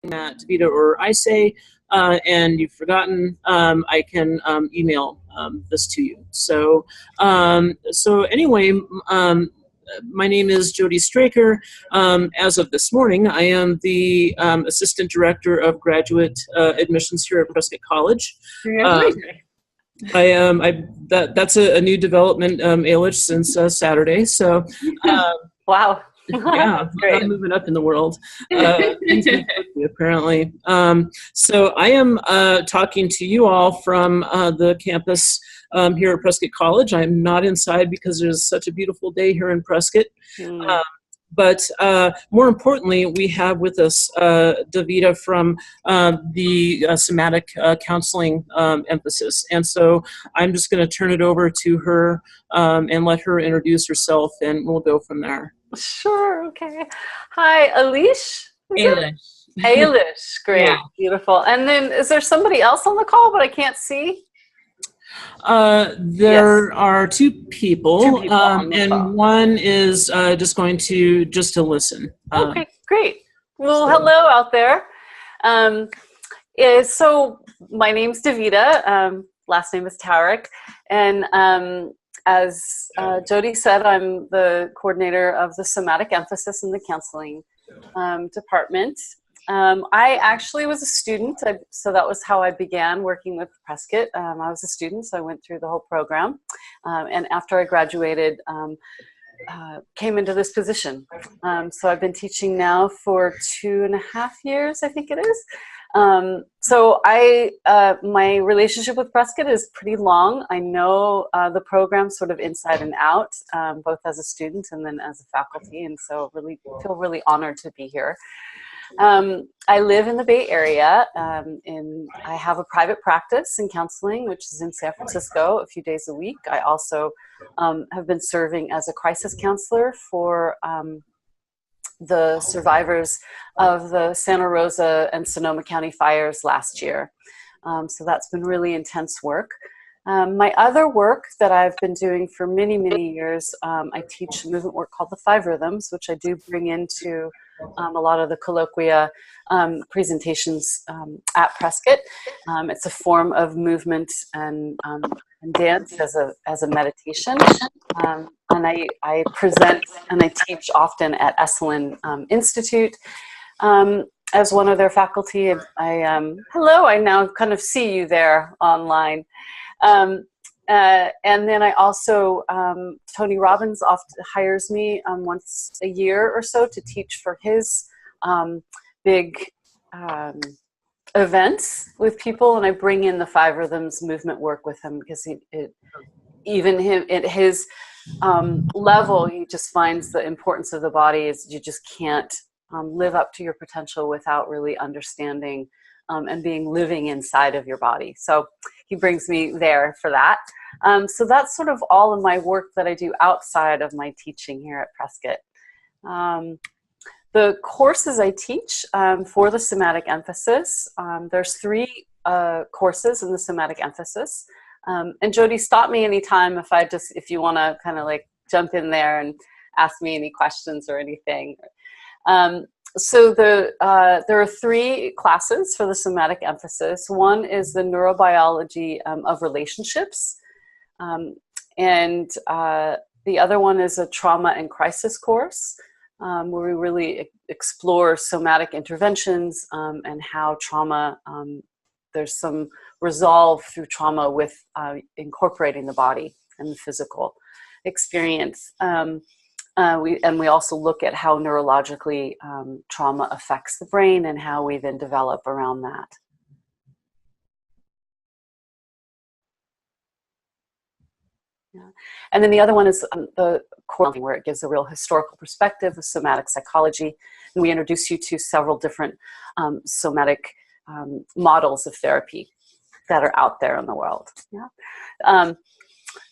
that Davida or I say, and you've forgotten, I can email this to you. So anyway, my name is Jody Straker. As of this morning, I am the Assistant Director of Graduate Admissions here at Prescott College. That's a new development, Ailish, since Saturday. So, wow. Yeah, I'm moving up in the world. Things move quickly, apparently. So I am talking to you all from the campus here at Prescott College. I'm not inside because there's such a beautiful day here in Prescott. But more importantly, we have with us Davida from the Somatic Counseling emphasis. And so I'm just going to turn it over to her and let her introduce herself, and we'll go from there. Sure, okay. Hi, Ailish? Ailish, great, yeah. Beautiful. And then is there somebody else on the call, but I can't see? There are two people and one is just going to listen. Okay, great. Well, hello out there. So my name's Davida. Last name is Turek, and as Jody said, I'm the coordinator of the somatic emphasis in the counseling department. I actually was a student, so that was how I began working with Prescott. I was a student, so I went through the whole program. And after I graduated, came into this position. So I've been teaching now for 2.5 years, I think it is. So my relationship with Prescott is pretty long. I know the program sort of inside and out, both as a student and then as a faculty, and so feel really honored to be here. I live in the Bay Area, I have a private practice in counseling, which is in San Francisco a few days a week. I also have been serving as a crisis counselor for the survivors of the Santa Rosa and Sonoma County fires last year. So that's been really intense work. My other work that I've been doing for many, many years, I teach movement work called the 5 Rhythms, which I do bring into a lot of the colloquia presentations at Prescott. It's a form of movement and dance as a meditation. And I present and I teach often at Esalen Institute as one of their faculty. Hello, I now kind of see you there online. And then I also, Tony Robbins often hires me once a year or so to teach for his big events with people, and I bring in the 5 Rhythms movement work with him because even him at his level, he just finds the importance of the body is you just can't live up to your potential without really understanding and living inside of your body. So he brings me there for that. So that's sort of all of my work that I do outside of my teaching here at Prescott. The courses I teach for the somatic emphasis, there's 3 courses in the somatic emphasis. And Jody, stop me anytime if you want to kind of like jump in there and ask me any questions or anything. So there are 3 classes for the somatic emphasis. One is the neurobiology of relationships, and the other one is a trauma and crisis course, where we really explore somatic interventions and how trauma, there's some resolve through trauma with incorporating the body and the physical experience. We also look at how neurologically trauma affects the brain and how we then develop around that. Yeah. And then the other one is the core, where it gives a real historical perspective of somatic psychology. And we introduce you to several different somatic models of therapy that are out there in the world. Yeah.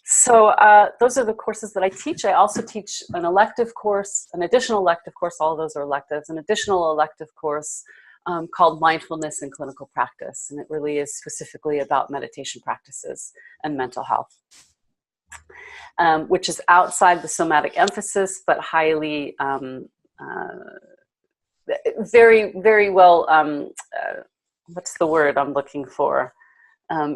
So those are the courses that I teach. I also teach an elective course, an additional elective course, all of those are electives, an additional elective course called Mindfulness in Clinical Practice. And it really is specifically about meditation practices and mental health, which is outside the somatic emphasis, but highly very, very well, what's the word I'm looking for?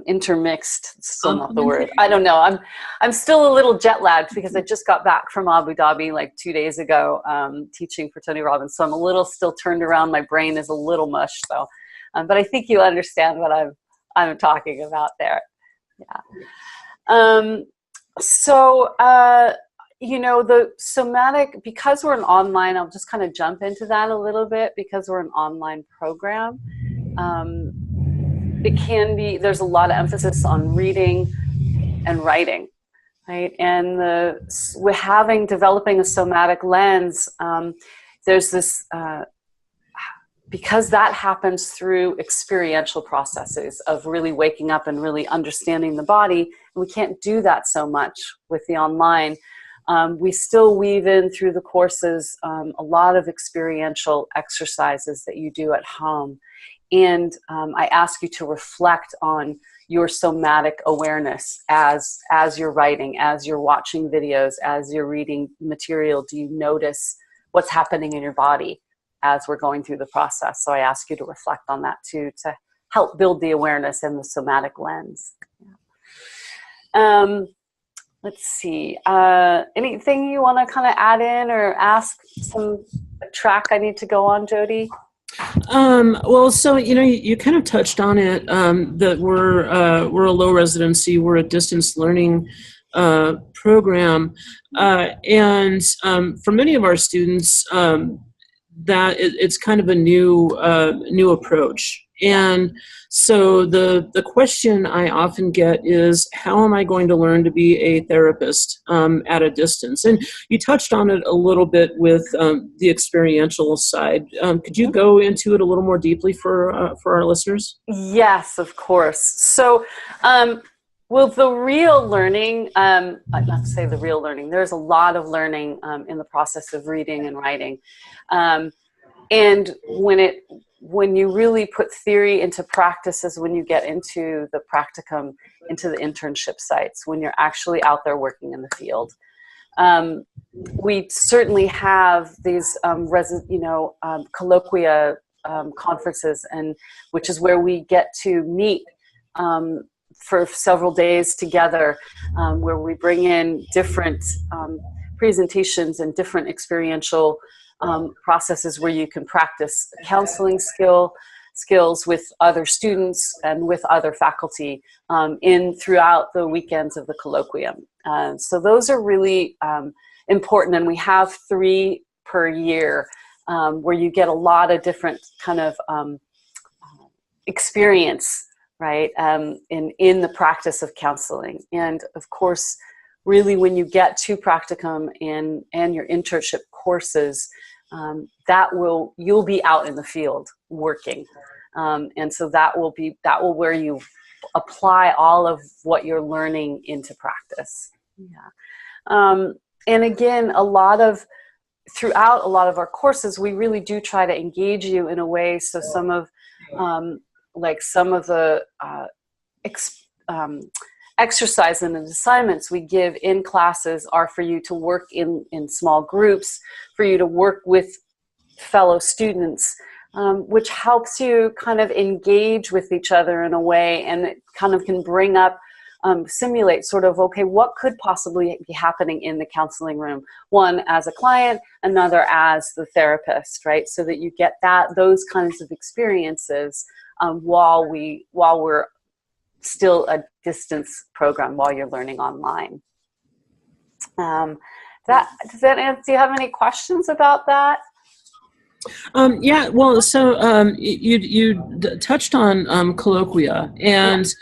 Intermixed, still not the word. I don't know. I'm still a little jet lagged because I just got back from Abu Dhabi like 2 days ago, teaching for Tony Robbins. So I'm a little still turned around. My brain is a little mush. So, but I think you understand what I'm talking about there. Yeah. You know, the somatic, because we're an online, I'll just kind of jump into that a little bit, because we're an online program. It can be, there's a lot of emphasis on reading and writing, right? And developing a somatic lens, there's this, because that happens through experiential processes of really waking up and really understanding the body, and we can't do that so much with the online. We still weave in through the courses a lot of experiential exercises that you do at home. And I ask you to reflect on your somatic awareness as you're writing, as you're watching videos, as you're reading material. Do you notice what's happening in your body as we're going through the process? So I ask you to reflect on that too, to help build the awareness in the somatic lens. Yeah. Let's see. Anything you want to kind of add in or ask, some track I need to go on, Jody? Well, so, you know, you kind of touched on it, that we're a low residency, we're a distance learning program, and for many of our students, that it's kind of a new approach. And so the question I often get is, how am I going to learn to be a therapist at a distance? And you touched on it a little bit with the experiential side. Could you go into it a little more deeply for our listeners? Yes, of course. So, well, the real learning, not to say the real learning, there's a lot of learning in the process of reading and writing. And when you really put theory into practice is when you get into the practicum, into the internship sites, when you're actually out there working in the field. We certainly have these colloquia conferences, and which is where we get to meet for several days together, where we bring in different presentations and different experiential processes where you can practice counseling skills with other students and with other faculty throughout the weekends of the colloquium. So those are really important, and we have 3 per year where you get a lot of different kind of experience, right, in the practice of counseling. And of course, really when you get to practicum and your internship courses, you'll be out in the field working, and so that will where you apply all of what you're learning into practice. Yeah. And again, throughout a lot of our courses, we really do try to engage you in a way. So some of the exercise and assignments we give in classes are for you to work in small groups, for you to work with fellow students, which helps you kind of engage with each other in a way, and it kind of can bring up, simulate sort of, okay, what could possibly be happening in the counseling room? One as a client, another as the therapist, right? So that you get those kinds of experiences while we're still a distance program, while you're learning online. Does that answer? Do you have any questions about that? Yeah, well, so you touched on colloquia, and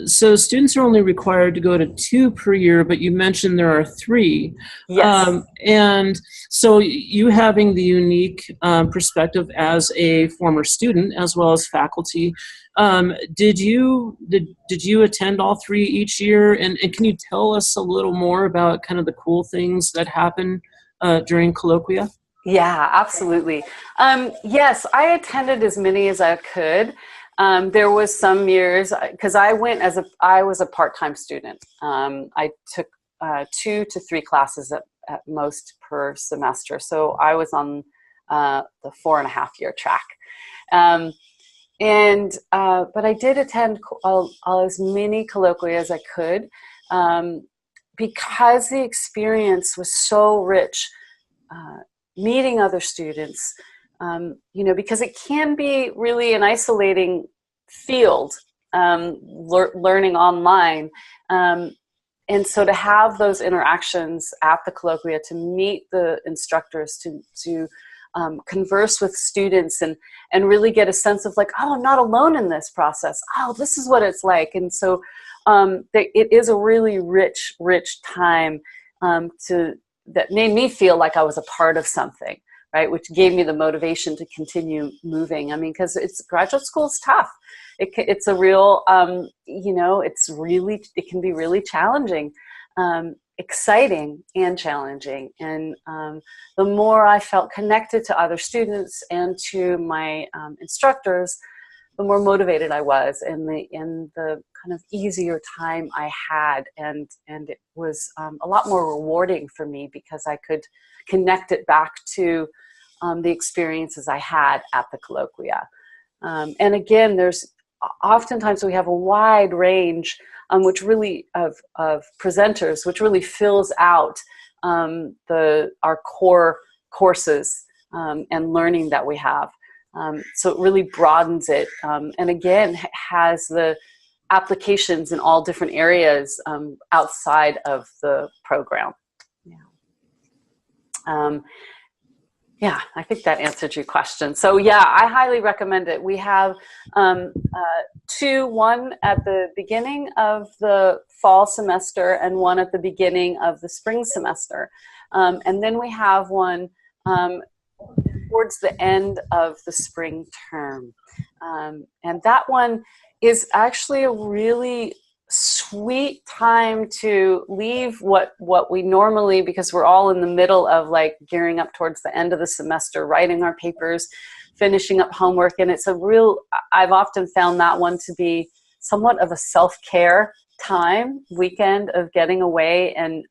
so students are only required to go to 2 per year, but you mentioned there are 3. Yes. And so you having the unique perspective as a former student as well as faculty, did you attend all 3 each year? And can you tell us a little more about kind of the cool things that happen during colloquia? Yeah, absolutely. Yes, I attended as many as I could. There was some years, because I was a part-time student. I took 2 to 3 classes at most per semester. So I was on the 4.5-year track. But I did attend as many colloquia as I could, because the experience was so rich, meeting other students, because it can be really an isolating field, learning online. And so to have those interactions at the colloquia, to meet the instructors, to converse with students and really get a sense of like, oh, I'm not alone in this process. Oh, this is what it's like. And so it is a really rich time that made me feel like I was a part of something, right? Which gave me the motivation to continue moving. I mean, because graduate school is tough. It's a real, it can be really challenging, exciting and challenging. And the more I felt connected to other students and to my instructors, the more motivated I was, and the kind of easier time I had, and it was a lot more rewarding for me because I could connect it back to the experiences I had at the colloquia. And again, there's oftentimes we have a wide range which really of presenters, which really fills out our core courses and learning that we have. So it really broadens it, and again has the applications in all different areas outside of the program. Yeah, I think that answered your question. So yeah, I highly recommend it. We have one at the beginning of the fall semester and one at the beginning of the spring semester. And then we have one towards the end of the spring term. And that one is actually a really sweet time to leave what we normally, because we're all in the middle of like gearing up towards the end of the semester, writing our papers, finishing up homework. And I've often found that one to be somewhat of a self-care weekend of getting away and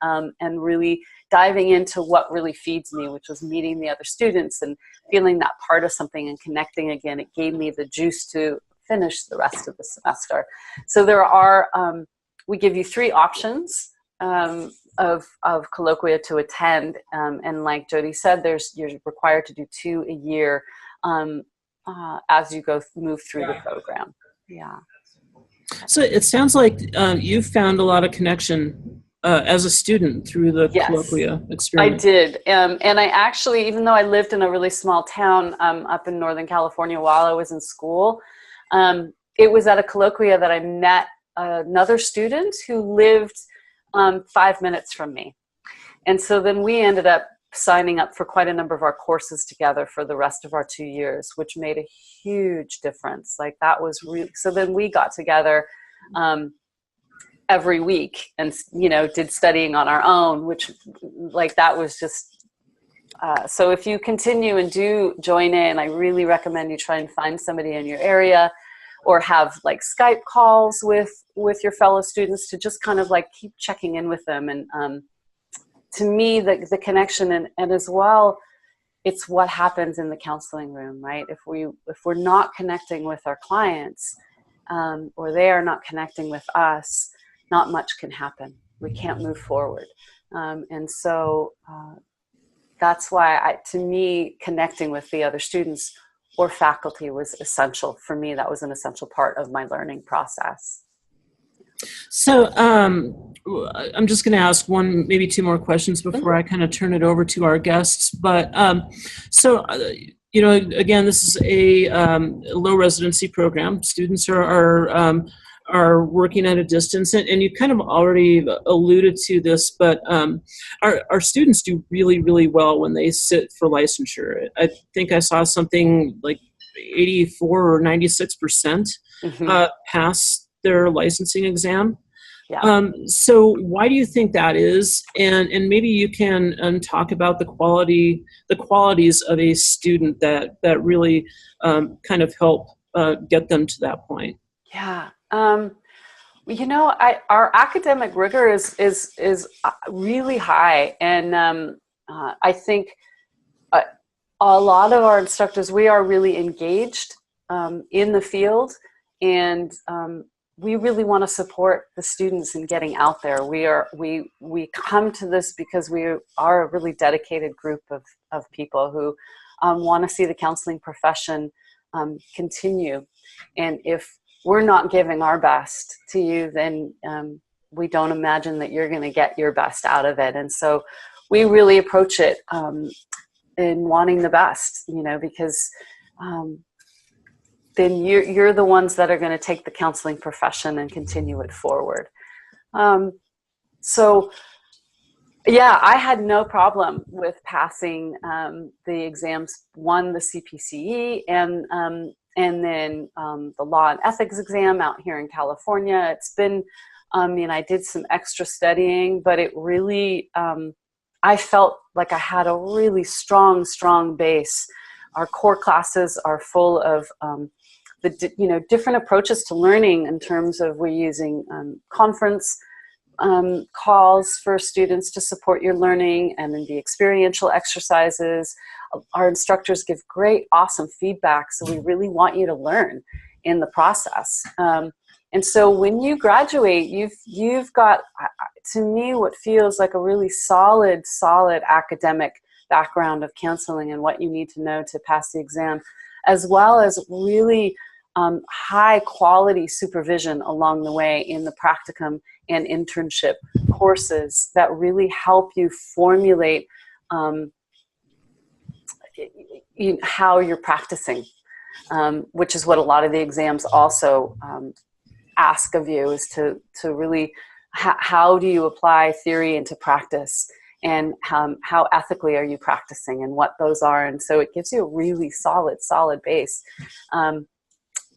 really diving into what really feeds me, which was meeting the other students and feeling that part of something and connecting again. It gave me the juice to finish the rest of the semester. So there are, we give you 3 options of colloquia to attend. And like Jody said, you're required to do 2 a year as you move through the program. Yeah. So it sounds like you've found a lot of connection as a student through the colloquia experience. I did. And I actually, even though I lived in a really small town up in Northern California while I was in school, it was at a colloquia that I met another student who lived 5 minutes from me. And so then we ended up signing up for quite a number of our courses together for the rest of our 2 years, which made a huge difference. Like that was really, so then we got together every week and, did studying on our own, which like that was just, so if you continue and do join in, I really recommend you try and find somebody in your area or have like Skype calls with your fellow students to just kind of like keep checking in with them. And to me, the connection and as well, it's what happens in the counseling room, right? If we're not connecting with our clients or they are not connecting with us, not much can happen. We can't move forward. And so that's why, to me, connecting with the other students or faculty was essential. For me, that was an essential part of my learning process. So I'm just going to ask one, maybe 2 more questions before I kind of turn it over to our guests. But again, this is a low residency program. Students are working at a distance, and you kind of already alluded to this, but our students do really, really well when they sit for licensure. I think I saw something like 84 or 96% pass their licensing exam. Yeah. So why do you think that is? And maybe you can talk about the qualities of a student that really kind of help get them to that point. Yeah. Our academic rigor is really high, and I think a lot of our instructors, we are really engaged in the field, and we really want to support the students in getting out there. We come to this because we are a really dedicated group of people who want to see the counseling profession continue. And if we're not giving our best to you, then we don't imagine that you're going to get your best out of it. And so we really approach it in wanting the best, you know, because then you're the ones that are going to take the counseling profession and continue it forward. So yeah, I had no problem with passing the exams, one, the CPCE, and then the law and ethics exam out here in California. It's been, I did some extra studying, but it really, I felt like I had a really strong base. Our core classes are full of different approaches to learning in terms of we're using conference calls for students to support your learning, and then the experiential exercises. Our instructors give great, awesome feedback, so we really want you to learn in the process. And so when you graduate, you've got, to me, what feels like a really solid academic background of counseling and what you need to know to pass the exam, as well as really high quality supervision along the way in the practicum and internship courses that really help you formulate how you're practicing, which is what a lot of the exams also ask of you, is to really, how do you apply theory into practice, and how ethically are you practicing, and what those are. And so it gives you a really solid base.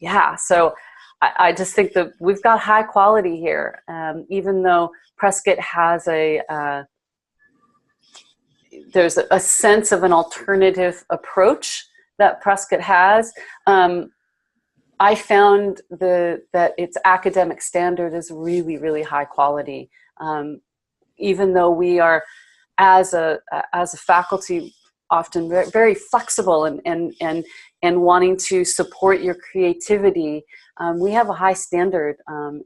Yeah, so I just think that we've got high quality here, even though Prescott has there's a sense of an alternative approach that Prescott has. I found that its academic standard is really high quality. Even though we are, as a faculty, often very flexible and wanting to support your creativity, we have a high standard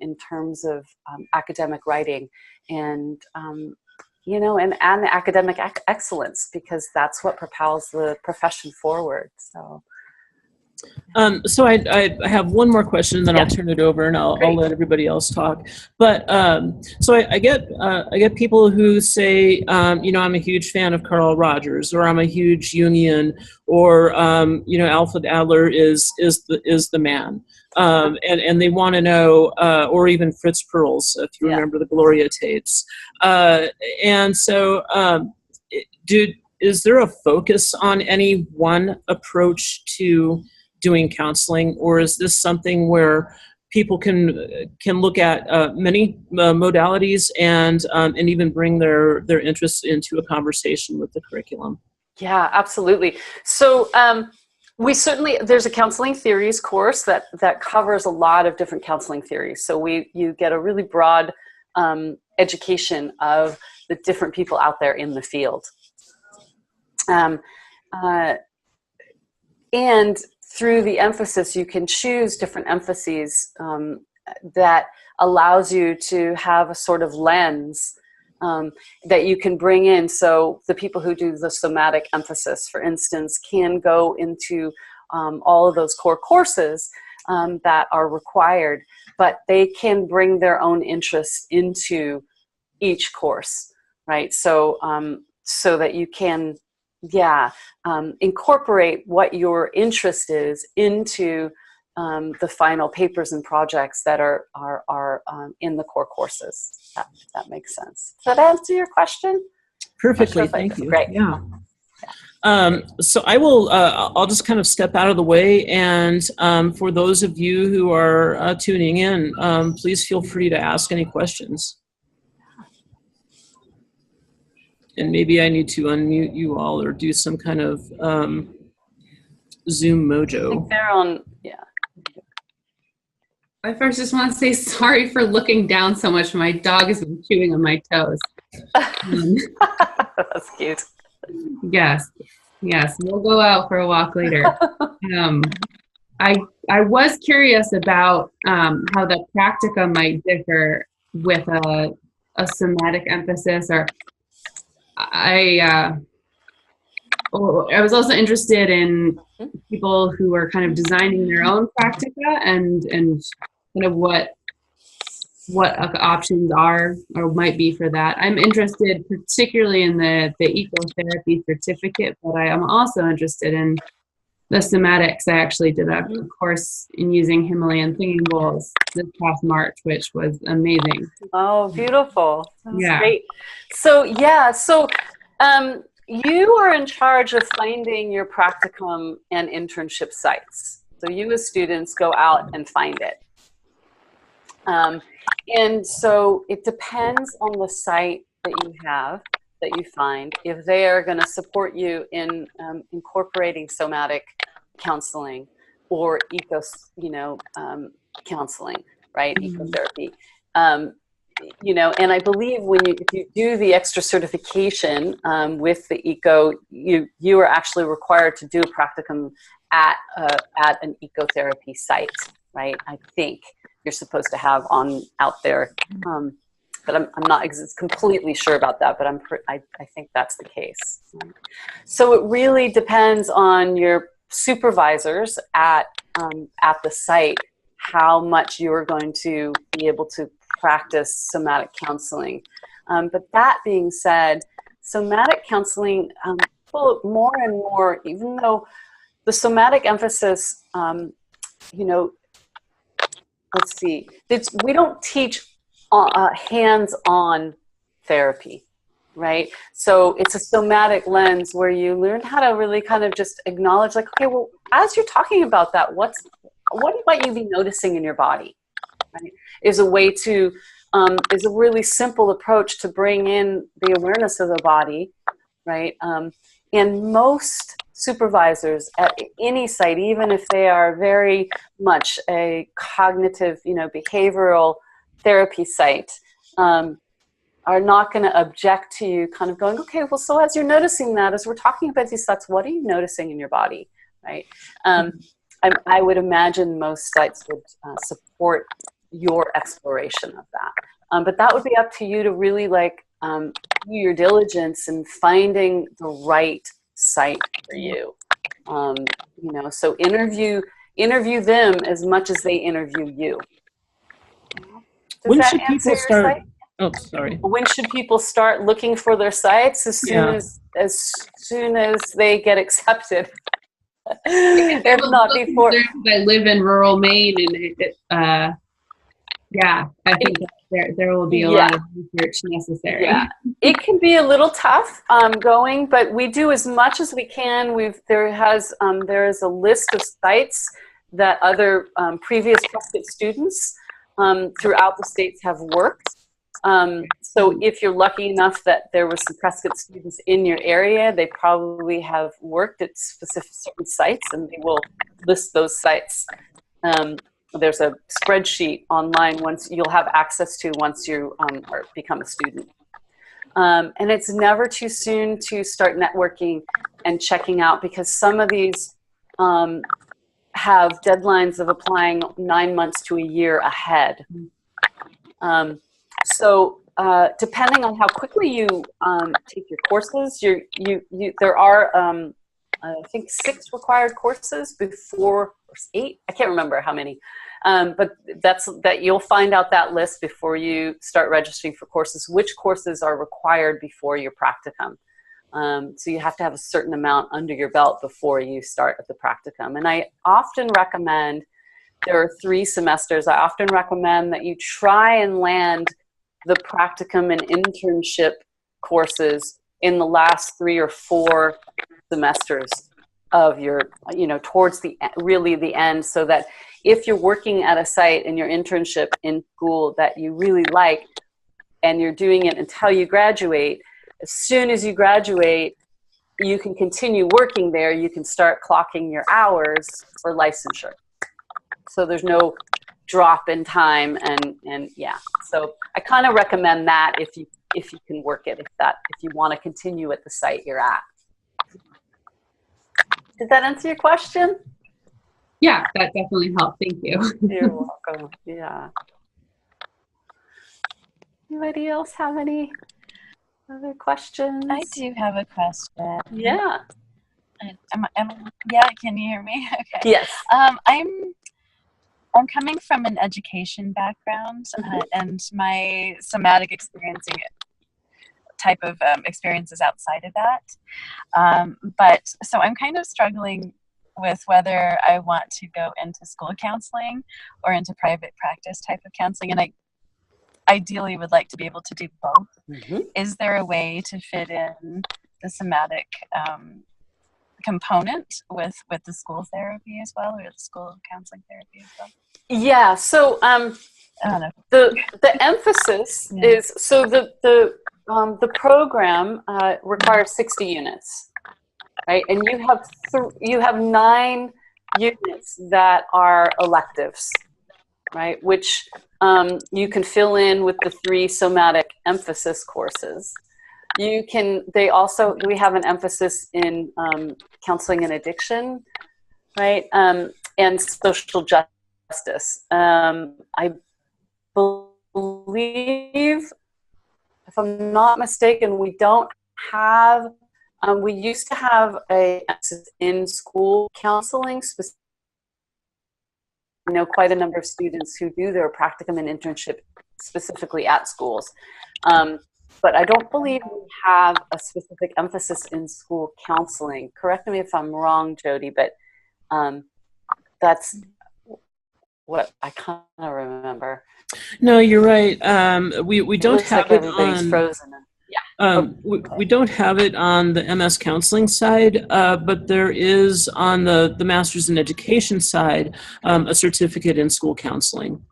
in terms of academic writing and and academic excellence, because that's what propels the profession forward. So I have one more question, and then I'll turn it over, and I'll let everybody else talk. But so I get people who say, I'm a huge fan of Carl Rogers, or I'm a huge Jungian, or Alfred Adler is the man, and they want to know, or even Fritz Perls, if you remember the Gloria tapes, and so is there a focus on any one approach to doing counseling, or is this something where people can look at many modalities and even bring their interests into a conversation with the curriculum? Yeah, absolutely. So there's a counseling theories course that covers a lot of different counseling theories. So you get a really broad education of the different people out there in the field. And through the emphasis, you can choose different emphases that allows you to have a sort of lens that you can bring in. So the people who do the somatic emphasis, for instance, can go into all of those core courses that are required, but they can bring their own interests into each course, right? So so that you can incorporate what your interest is into the final papers and projects that are in the core courses. If that makes sense. Does that answer your question? Perfectly, thank you. Great. Yeah. So I'll just kind of step out of the way, and for those of you who are tuning in, please feel free to ask any questions. And maybe I need to unmute you all or do some kind of Zoom mojo. I think they're on, I first just want to say sorry for looking down so much. My dog has been chewing on my toes. That's cute. Yes. Yes, we'll go out for a walk later. I was curious about how the practicum might differ with a somatic emphasis, or I was also interested in people who are kind of designing their own practica and kind of what options are or might be for that. I'm interested particularly in the ecotherapy certificate, but I am also interested in the somatics. I actually did a course in using Himalayan singing bowls this past March, which was amazing. Oh, beautiful. That's Yeah. great. So, you are in charge of finding your practicum and internship sites. So you as students go out and find it. And so it depends on the site that you have, that you find, if they are going to support you in incorporating somatic counseling or counseling, right? Ecotherapy. And I believe if you do the extra certification with the eco, you are actually required to do a practicum at an ecotherapy site, right? I think you're supposed to have out there, but I'm not completely sure about that. But I think that's the case. So it really depends on your supervisors at the site how much you're going to be able to practice somatic counseling. But that being said, somatic counseling, more and more, even though the somatic emphasis, let's see, we don't teach hands-on therapy, right? So it's a somatic lens where you learn how to really kind of just acknowledge, like, okay, well, as you're talking about that, what might you be noticing in your body? Right? Is a really simple approach to bring in the awareness of the body, right? And most supervisors at any site, even if they are very much a cognitive, behavioral therapy site, are not going to object to you kind of going, okay, well, so as you're noticing that, as we're talking about these thoughts, what are you noticing in your body, right? I would imagine most sites would support your exploration of that. But that would be up to you to really do your diligence in finding the right site for you. So interview them as much as they interview you. Does that answer your site? Oh, sorry. When should people start looking for their sites? As soon as they get accepted. If not before. I live in rural Maine, and I think there will be a lot of research necessary. Yeah, it can be a little tough going, but we do as much as we can. There is a list of sites that other previous Prescott students throughout the states have worked. So if you're lucky enough that there were some Prescott students in your area, they probably have worked at specific certain sites, and they will list those sites. There's a spreadsheet online you'll have access to once you become a student. And it's never too soon to start networking and checking out, because some of these have deadlines of applying 9 months to a year ahead. So depending on how quickly you take your courses, there are I think 6 required courses before, or 8, I can't remember how many. But you'll find out that list before you start registering for courses, which courses are required before your practicum. So you have to have a certain amount under your belt before you start at the practicum. And I often recommend, there are 3 semesters, I often recommend that you try and land the practicum and internship courses in the last 3 or 4 semesters of your, towards the end, so that if you're working at a site in your internship in school that you really like, and you're doing it until you graduate, as soon as you graduate, you can continue working there. You can start clocking your hours for licensure. So there's no drop in time, and yeah. So I kind of recommend that if you can work it, if you want to continue at the site you're at. Did that answer your question? Yeah, that definitely helped. Thank you. You're welcome. Yeah. Anybody else have any other questions? I do have a question. Yeah. Yeah, can you hear me? Okay. Yes. I'm coming from an education background, and my somatic experiencing type of experiences outside of that. But so I'm kind of struggling with whether I want to go into school counseling or into private practice type of counseling, and I ideally would like to be able to do both. Mm-hmm. Is there a way to fit in the somatic component with the school therapy as well, or the school counseling therapy as well? Yeah. So I don't know. the emphasis is, so the program requires 60 units, right? And you have 9 units that are electives, right? Which you can fill in with the 3 somatic emphasis courses. We have an emphasis in counseling and addiction, right? And social justice. I believe, if I'm not mistaken, we don't have, we used to have a emphasis in school counseling. I know quite a number of students who do their practicum and internship specifically at schools. But I don't believe we have a specific emphasis in school counseling. Correct me if I'm wrong, Jody, but that's what I kind of remember. No, you're right. We don't have it everybody's on. Frozen. Yeah. We don't have it on the MS counseling side, but there is on the Master's in Education side a certificate in school counseling.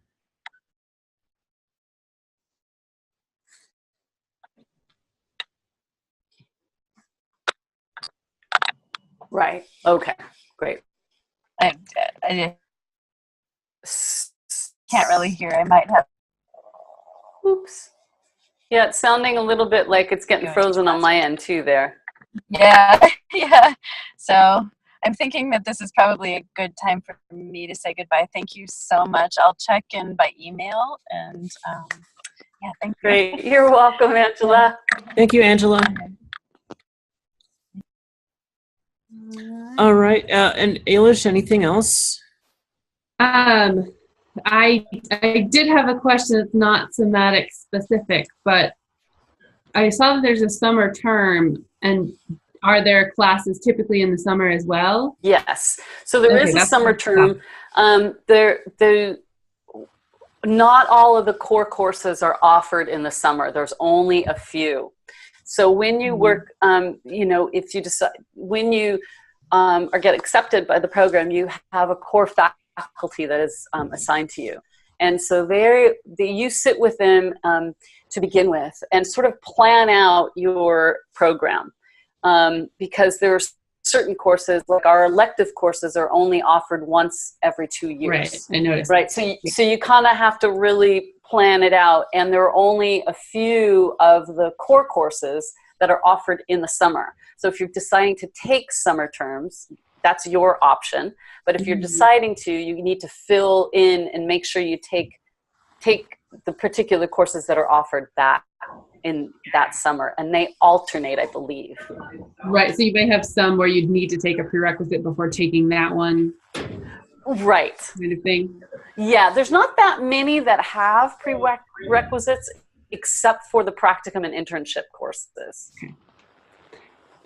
Right. Okay. Great. I can't really hear. I might have. Oops. Yeah, it's sounding a little bit like it's getting frozen on my end too there. Yeah, yeah. So I'm thinking that this is probably a good time for me to say goodbye. Thank you so much. I'll check in by email, and yeah, thank you. Great. You're welcome, Angela. Thank you, Angela. All right. And Ailish, anything else? I did have a question that's not somatic specific, but I saw that there's a summer term, and are there classes typically in the summer as well? Yes. So there is a summer term. Not all of the core courses are offered in the summer. There's only a few. So when you work, if you decide, when you or get accepted by the program, you have a core faculty that is assigned to you. And so you sit with them to begin with and sort of plan out your program, because there's certain courses, like our elective courses, are only offered once every 2 years. Right, I noticed. Right, so you kind of have to really plan it out, and there are only a few of the core courses that are offered in the summer. So if you're deciding to take summer terms, that's your option. But if you're deciding to, you need to fill in and make sure you take the particular courses that are offered in that summer, and they alternate, I believe. Right, so you may have some where you'd need to take a prerequisite before taking that one. Right. Kind of thing. Yeah, there's not that many that have prerequisites except for the practicum and internship courses. Okay.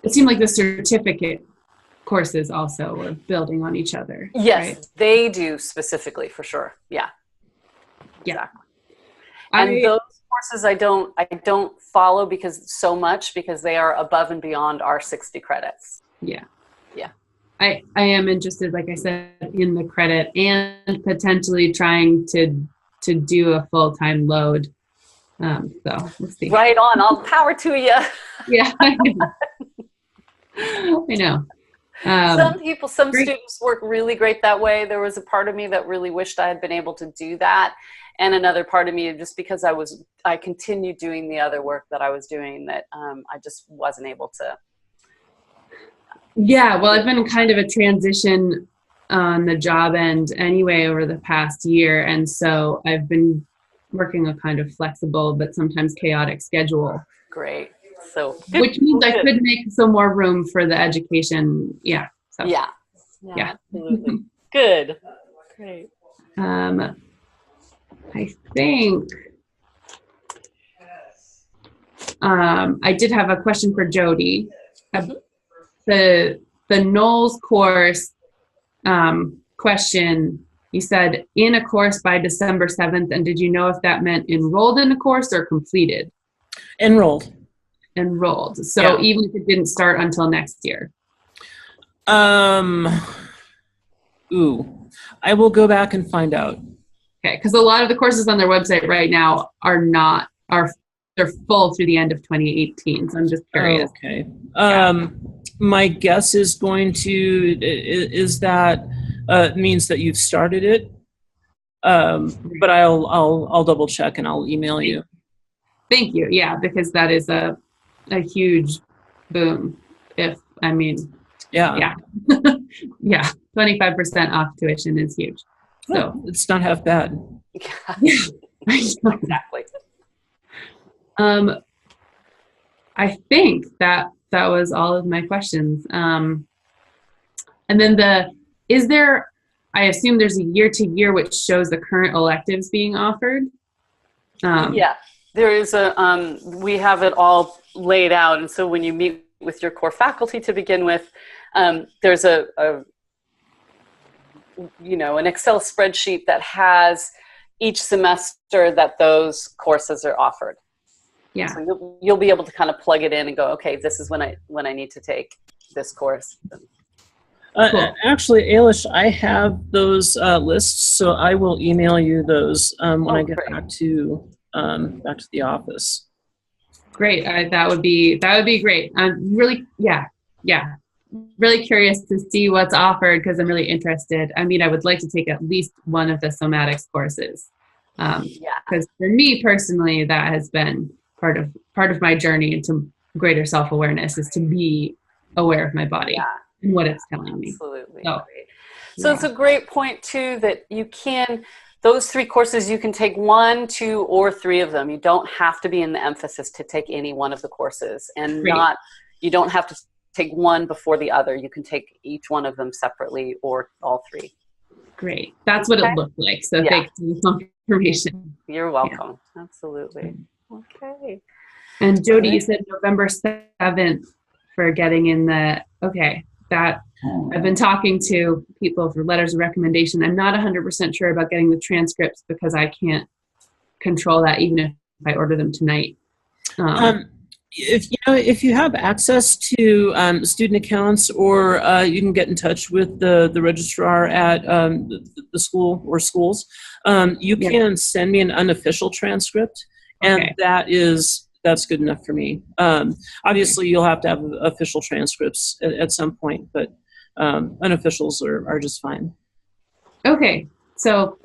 It seemed like the certificate courses also were building on each other. Yes, right? They do specifically, for sure. Yeah. Yeah. Exactly. And those courses I don't follow because they are above and beyond our 60 credits. Yeah. Yeah. I am interested, like I said, in the credit and potentially trying to do a full-time load. So we'll see. Right on. All power to you. Yeah. I know. Some students work really great that way. There was a part of me that really wished I had been able to do that. And another part of me, just because I continued doing the other work that I was doing, that I just wasn't able to Yeah, well, I've been kind of a transition on the job end anyway over the past year. And so I've been working a kind of flexible but sometimes chaotic schedule. Great. So good. Which means I Good. could make some more room for the education. Yeah. So, Yeah. yeah. Absolutely. Good. Great. I think I did have a question for Jody. The Knowles course question, you said in a course by December 7th, and did you know if that meant enrolled in a course or completed? Enrolled. So Yeah. even if it didn't start until next year? I will go back and find out. Okay, because a lot of the courses on their website right now they're full through the end of 2018. So I'm just curious. Okay. My guess is going to is that means that you've started it. But I'll double check and I'll email you. Thank you. Yeah, because that is a huge boom. Yeah, 25% off tuition is huge. So it's not half bad. Yeah. Exactly. I think that was all of my questions. And then I assume there's a year-to-year which shows the current electives being offered. Yeah, there is we have it all laid out. And so when you meet with your core faculty to begin with, there's an Excel spreadsheet that has each semester that those courses are offered. Yeah. So you'll be able to kind of plug it in and go, okay, this is when I need to take this course. Cool. Actually, Ailish, I have those lists, so I will email you those when I get back to the office. Great. That would be great. I'm really, really curious to see what's offered because I'm really interested. I mean, I would like to take at least one of the somatics courses. Because for me personally, that has been part of my journey into greater self-awareness is to be aware of my body and what it's telling me. Absolutely. So it's a great point too that you can, those 3 courses, you can take 1, 2, or 3 of them. You don't have to be in the emphasis to take any one of the courses, and you don't have to take one before the other. You can take each one of them separately or all 3. Great. That's what it looked like. So thanks for the confirmation. You're welcome. Yeah. Absolutely. Okay. And Jody, you said November 7th for getting in that I've been talking to people for letters of recommendation. I'm not 100% sure about getting the transcripts because I can't control that even if I order them tonight. If you have access to student accounts, or you can get in touch with the registrar at the school or schools, you can send me an unofficial transcript, and that's good enough for me. Obviously, you'll have to have official transcripts at some point, but unofficials are just fine. Okay, so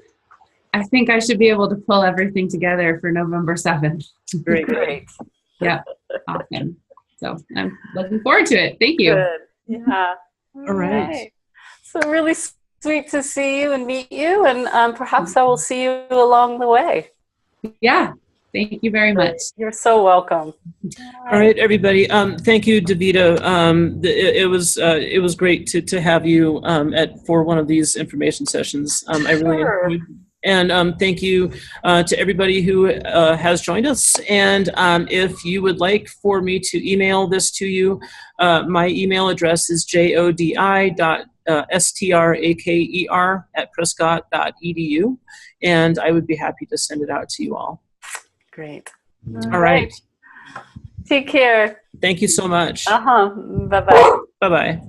I think I should be able to pull everything together for November 7th. Very great. Yeah, awesome. So I'm looking forward to it. Thank you. Good. Yeah. All right. So really sweet to see you and meet you, and perhaps I will see you along the way. Yeah. Thank you very much. You're so welcome. All right, everybody. Thank you, Davida. It was great to have you for one of these information sessions. I really enjoyed. And thank you to everybody who has joined us. And if you would like for me to email this to you, my email address is jodi.straker@prescott.edu, and I would be happy to send it out to you all. Great. All right. Take care. Thank you so much. Bye-bye. Bye-bye.